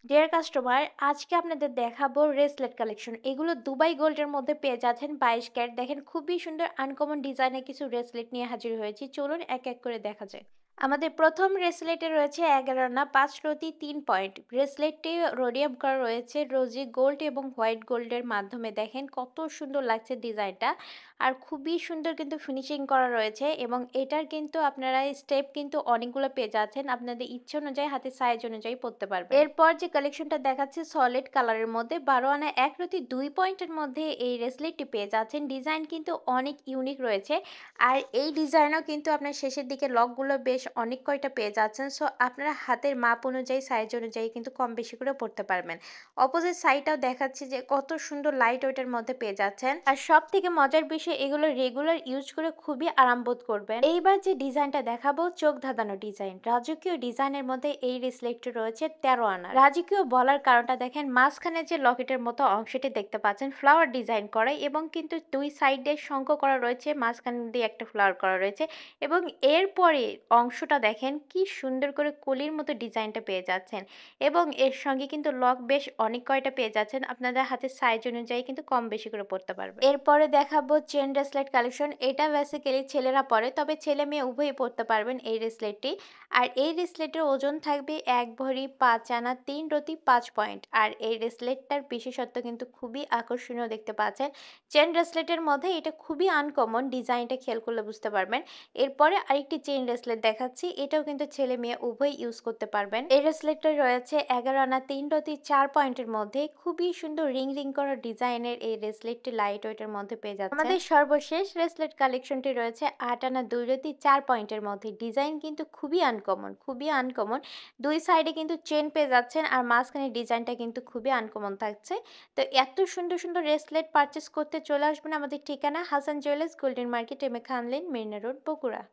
Deer customer, আজকে আপনাদের দেখাবো রেসলেট কালেকশন। এগুলো দুবাই গোল্ডের মধ্যে পেয়ে যাচ্ছেন 22 ক্যারেট। দেখেন খুবই সুন্দর আনকমন ডিজাইনের কিছু রেসলেট নিয়ে হাজির হয়েছি। চলুন এক এক করে দেখা যায়। আমাদের প্রথম ব্রেসলেটে রয়েছে 11 আনা 5 রতি 3 পয়েন্ট। ব্রেসলেটটি রোডিয়াম করা রয়েছে রোজি গোল্ড এবং হোয়াইট গোল্ডের মাধ্যমে। দেখেন কত সুন্দর লাগছে ডিজাইনটা। আর খুবই সুন্দর কিন্তু ফিনিশিং করা রয়েছে এবং এটার কিন্তু আপনারা স্টেপ কিন্তু অনেকগুলো পেয়ে যাচ্ছেন। আপনাদের ইচ্ছে অনুযায়ী হাতের সাইজ অনুযায়ী পড়তে পারবেন। এরপর যে কালেকশনটা দেখাচ্ছে সলিড কালারের মধ্যে 12 আনা 1 রতি 2 পয়েন্টের মধ্যে এই ব্রেসলেটটি পেয়ে যাচ্ছেন। ডিজাইন কিন্তু অনেক ইউনিক রয়েছে। আর এই ডিজাইনও কিন্তু আপনার শেষের দিকে লকগুলো বেশ অনেক কয়টা পেয়ে যাচ্ছেন। সো আপনারা হাতের মাপ অনুযায়ী সাইজ অনুযায়ী কিন্তু কম বেশি করে পড়তে পারবেন। অপোজিট সাইডটাও দেখাচ্ছি যে কত সুন্দর লাইট ওয়েটের মধ্যে পেয়ে যাচ্ছেন। আর সব থেকে মজার বিষয় এগুলো রেগুলার ইউজ করে খুবই আরাম বোধ করবেন। এইবার যে ডিজাইনটা দেখাবো চোখ ধাঁধানো ডিজাইন। রাজকীয় ডিজাইনের মধ্যে এই ব্রেসলেটটি রয়েছে 13 আনা। রাজকীয় বলার কারণটা দেখেন মাঝখানে যে লকেটের মতো অংশটি দেখতে পাচ্ছেন ফ্লাওয়ার ডিজাইন করা এবং কিন্তু দুই সাইডে শঙ্খ করা রয়েছে, মাঝখান দিয়ে একটা ফ্লাওয়ার করা রয়েছে এবং এরপরে অংশটা দেখেন কি সুন্দর করে কলির মতো ডিজাইনটা পেয়ে যাচ্ছেন এবং এর সঙ্গে কিন্তু লক বেশ অনেক কয়টা পেয়ে যাচ্ছেন। আপনাদের হাতের সাইজ অনুযায়ী কিন্তু কম বেশি করে পড়তে পারবে। এরপরে দেখাবো চেন ব্রেসলেট কালেকশন। এটা বেসিক্যালি ছেলেরা পরে, তবে ছেলে মেয়ে উভয়ই পড়তে পারবেন এই ব্রেসলেটটি। আর এই ব্রেসলেটের ওজন থাকবে 1 ভরি 5 আনা 3 রতি 5 পয়েন্ট। আর এই ব্রেসলেটটার বিশেষত্ব কিন্তু খুবই আকর্ষণীয় দেখতে পাচ্ছেন। চেন ব্রেসলেটের মধ্যে এটা খুবই আনকমন, ডিজাইনটা খেয়াল করলে বুঝতে পারবেন। এরপরে আরেকটি চেইন ব্রেসলেট দেখাচ্ছি, এটাও কিন্তু ছেলে মেয়ে উভয় ইউজ করতে পারবেন। এই ব্রেসলেটটা রয়েছে 11 আনা 3 রতি 4 পয়েন্টের মধ্যে। খুবই সুন্দর রিং রিং করা ডিজাইনের এই ব্রেসলেটটি লাইট ওয়েটের মধ্যে পেয়ে যাচ্ছে। আমাদের সর্বশেষ ব্রেসলেট কালেকশনটি রয়েছে 8 আনা 2 রতি 4 পয়েন্টের মধ্যে। ডিজাইন কিন্তু খুবই আনকমন, খুবই আনকমন। দুই সাইডে কিন্তু চেন পেয়ে যাচ্ছেন আর মাঝখানে ডিজাইনটা কিন্তু খুবই আনকমন থাকছে। তো এত সুন্দর সুন্দর ব্রেসলেট পারচেস করতে চলে আসবেন আমাদের ঠিকানা Hasan jewellers, golden market, M A Khan lane, Marina road, Bogura.